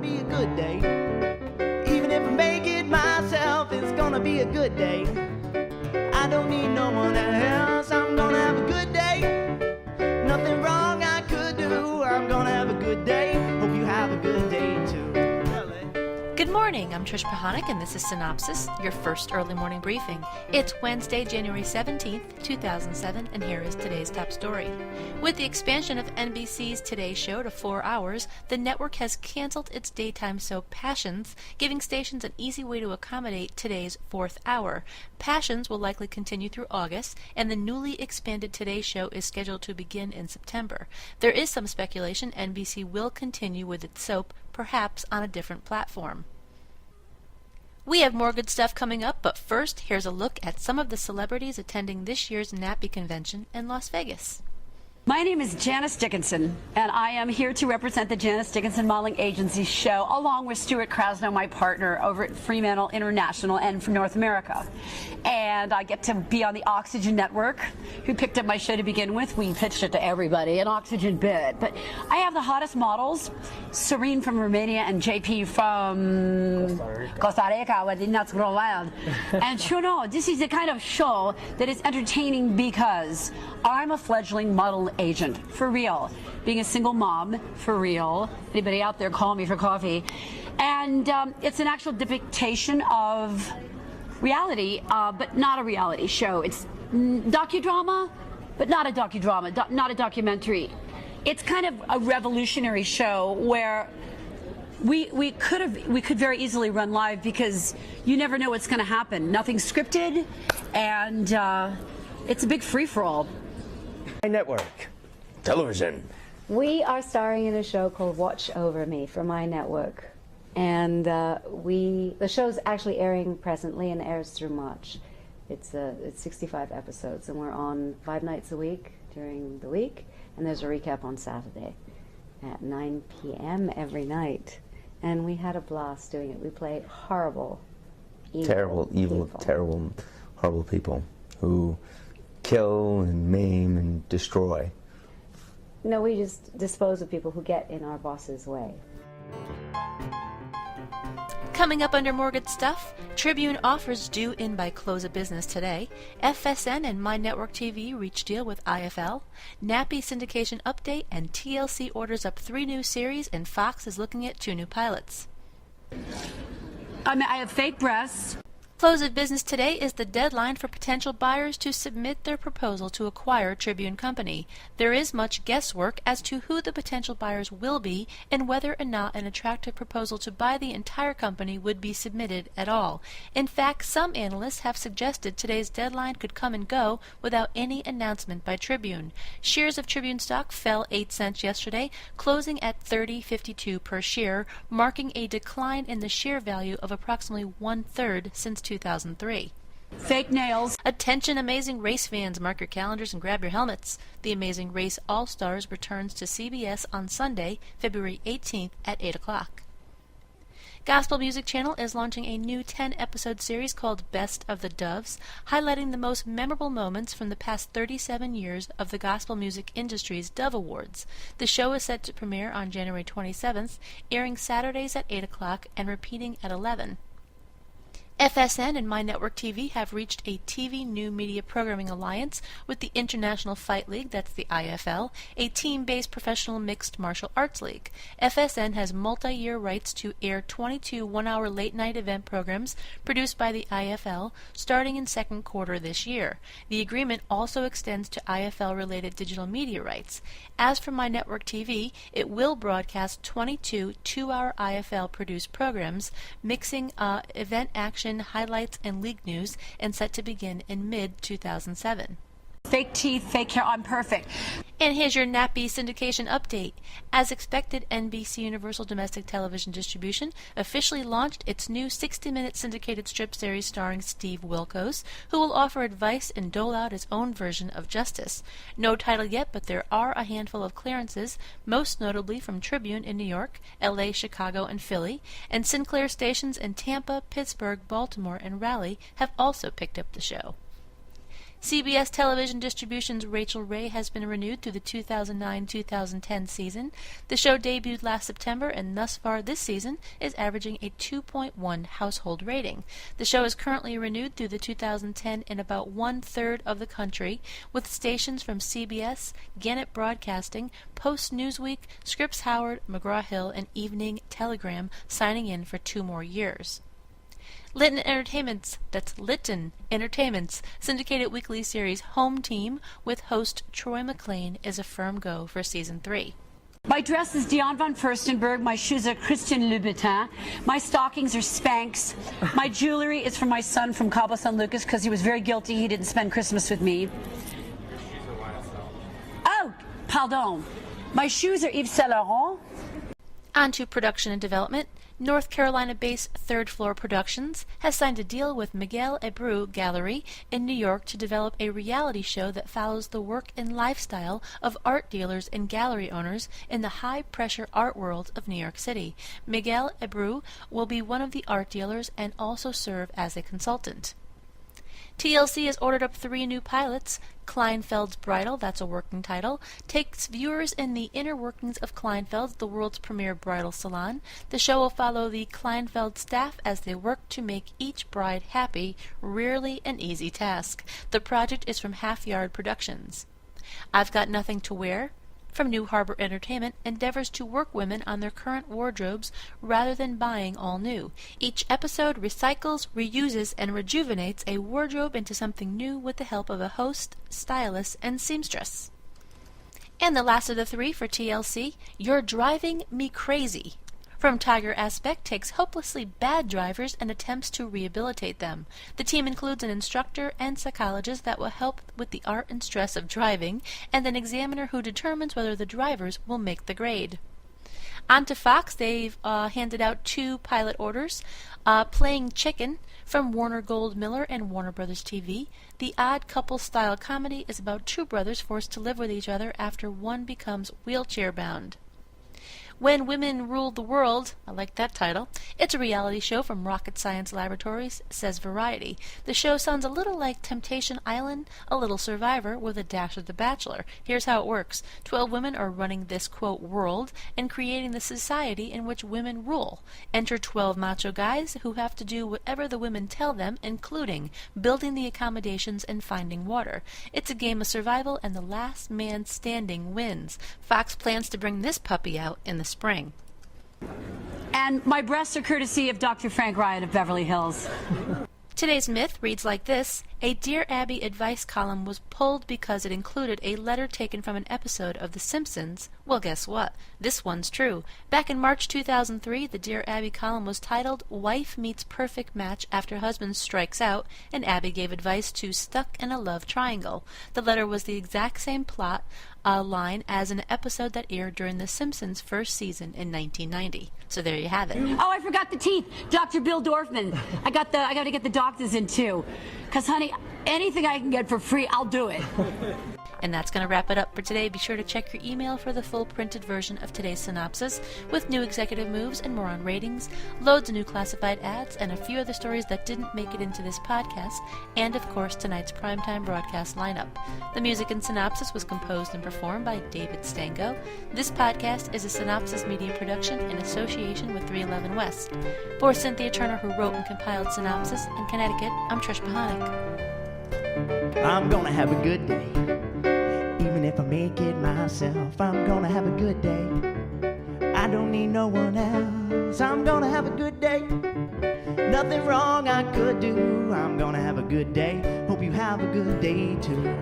be a good day. Even if I make it myself, it's gonna be a good day. I don't need no one else, I'm gonna have a good day. Nothing wrong I could do, I'm gonna have a good day. Hope you have a good day too. Good morning, I'm Trish Pahanik and this is Cynopsis, your first early morning briefing. It's Wednesday, January 17th, 2007, and here is today's top story. With the expansion of NBC's Today Show to 4 hours, the network has canceled its daytime soap Passions, giving stations an easy way to accommodate today's fourth hour. Passions will likely continue through August, and the newly expanded Today Show is scheduled to begin in September. There is some speculation NBC will continue with its soap, perhaps on a different platform. We have more good stuff coming up, but first, here's a look at some of the celebrities attending this year's NAPI convention in Las Vegas. My name is Janice Dickinson, and I am here to represent the Janice Dickinson Modeling Agency show, along with Stuart Krasnow, my partner over at Fremantle International and from North America. And I get to be on the Oxygen Network, who picked up my show to begin with. We pitched it to everybody, and Oxygen bid. But I have the hottest models, Serene from Romania and JP from Costa Rica, where the nuts grow wild. And you know, this is the kind of show that is entertaining because I'm a fledgling model agent, for real. Being a single mom, for real. Anybody out there, call me for coffee. And it's an actual depiction of reality, but not a reality show. It's docudrama, but not a docudrama, not a documentary. It's kind of a revolutionary show where we could very easily run live because you never know what's going to happen. Nothing's scripted, and it's a big free-for-all. Network television. We are starring in a show called Watch Over Me for my network, and the show's actually airing presently and airs through March. It's 65 episodes, and we're on 5 nights a week during the week, and there's a recap on Saturday at 9 p.m. every night. And we had a blast doing it. We played horrible, terrible, horrible people who kill and maim and destroy. No, we just dispose of people who get in our boss's way. Coming up under more good stuff, Tribune offers due in by close of business today. FSN and My Network TV reach deal with IFL. NAPI syndication update, and TLC orders up 3 new series, and Fox is looking at 2 new pilots. I have fake breasts. Close of business today is the deadline for potential buyers to submit their proposal to acquire Tribune Company. There is much guesswork as to who the potential buyers will be and whether or not an attractive proposal to buy the entire company would be submitted at all. In fact, some analysts have suggested today's deadline could come and go without any announcement by Tribune. Shares of Tribune stock fell 8 cents yesterday, closing at $30.52 per share, marking a decline in the share value of approximately 1/3 since 2003. Fake nails. Attention Amazing Race fans, mark your calendars and grab your helmets. The Amazing Race All-Stars returns to CBS on Sunday, February 18th at 8 o'clock. Gospel Music Channel is launching a new 10-episode series called Best of the Doves, highlighting the most memorable moments from the past 37 years of the gospel music industry's Dove Awards. The show is set to premiere on January 27th, airing Saturdays at 8 o'clock and repeating at 11. FSN and My Network TV have reached a TV New Media Programming Alliance with the International Fight League, that's the IFL, a team-based professional mixed martial arts league. FSN has multi-year rights to air 22 one-hour late-night event programs produced by the IFL starting in second quarter this year. The agreement also extends to IFL-related digital media rights. As for My Network TV, it will broadcast 22 two-hour IFL-produced programs, mixing event action, highlights, and league news, and set to begin in mid-2007. Fake teeth, fake hair, I'm perfect. And here's your NAPI syndication update. As expected, NBC Universal Domestic Television Distribution officially launched its new 60-minute syndicated strip series starring Steve Wilkos, who will offer advice and dole out his own version of justice. No title yet, but there are a handful of clearances, most notably from Tribune in New York, LA, Chicago, and Philly, and Sinclair stations in Tampa, Pittsburgh, Baltimore, and Raleigh have also picked up the show. CBS Television Distribution's Rachael Ray has been renewed through the 2009-2010 season. The show debuted last September and thus far this season is averaging a 2.1 household rating. The show is currently renewed through the 2010 in about one-third of the country, with stations from CBS, Gannett Broadcasting, Post Newsweek, Scripps Howard, McGraw-Hill, and Evening Telegram signing in for 2 more years. Litton Entertainment's syndicated weekly series Home Team with host Troy McClain is a firm go for Season 3. My dress is Dion von Furstenberg. My shoes are Christian Louboutin. My stockings are Spanx. My jewelry is from my son from Cabo San Lucas because he was very guilty he didn't spend Christmas with me. Oh, pardon. My shoes are Yves Saint Laurent. On to production and development. North Carolina-based Third Floor Productions has signed a deal with Miguel Abreu Gallery in New York to develop a reality show that follows the work and lifestyle of art dealers and gallery owners in the high-pressure art world of New York City. Miguel Abreu will be one of the art dealers and also serve as a consultant. TLC has ordered up 3 new pilots. Kleinfeld's Bridal, that's a working title, takes viewers in the inner workings of Kleinfeld's, the world's premier bridal salon. The show will follow the Kleinfeld staff as they work to make each bride happy, rarely an easy task. The project is from Half Yard Productions. I've Got Nothing to Wear, from New Harbor Entertainment, endeavors to work women on their current wardrobes rather than buying all new. Each episode recycles, reuses, and rejuvenates a wardrobe into something new with the help of a host, stylist, and seamstress. And the last of the 3 for TLC, You're Driving Me Crazy, from Tiger Aspect takes hopelessly bad drivers and attempts to rehabilitate them. The team includes an instructor and psychologist that will help with the art and stress of driving, and an examiner who determines whether the drivers will make the grade. On to Fox, they've handed out 2 pilot orders. Playing Chicken, from Warner Gold Miller and Warner Brothers TV. The odd couple-style comedy is about 2 brothers forced to live with each other after one becomes wheelchair-bound. When Women Ruled the World, I like that title. It's a reality show from Rocket Science Laboratories, says Variety. The show sounds a little like Temptation Island, a little Survivor with a dash of The Bachelor. Here's how it works. 12 women are running this, quote, world and creating the society in which women rule. Enter 12 macho guys who have to do whatever the women tell them, including building the accommodations and finding water. It's a game of survival, and the last man standing wins. Fox plans to bring this puppy out in the spring. And my breasts are courtesy of Dr. Frank Ryan of Beverly Hills. Today's myth reads like this. A Dear Abby advice column was pulled because it included a letter taken from an episode of The Simpsons. Well, guess what? This one's true. Back in March 2003, the Dear Abby column was titled Wife Meets Perfect Match After Husband Strikes Out, and Abby gave advice to Stuck in a Love Triangle. The letter was the exact same plot line as an episode that aired during The Simpsons' first season in 1990. So there you have it. Oh, I forgot the teeth. Dr. Bill Dorfman. I got to get the doctors in too. Because, honey, anything I can get for free, I'll do it. And that's going to wrap it up for today. Be sure to check your email for the full printed version of today's synopsis with new executive moves and more on ratings, loads of new classified ads, and a few other stories that didn't make it into this podcast, and of course tonight's primetime broadcast lineup. The music in Synopsis was composed and performed by David Stango. This podcast is a Synopsis media production in association with 311 West. For Cynthia Turner, who wrote and compiled Synopsis in Connecticut, I'm Trish Pahanik. I'm gonna have a good day. Even if I make it myself, I'm gonna have a good day. I don't need no one else. I'm gonna have a good day. Nothing wrong I could do. I'm gonna have a good day. Hope you have a good day too.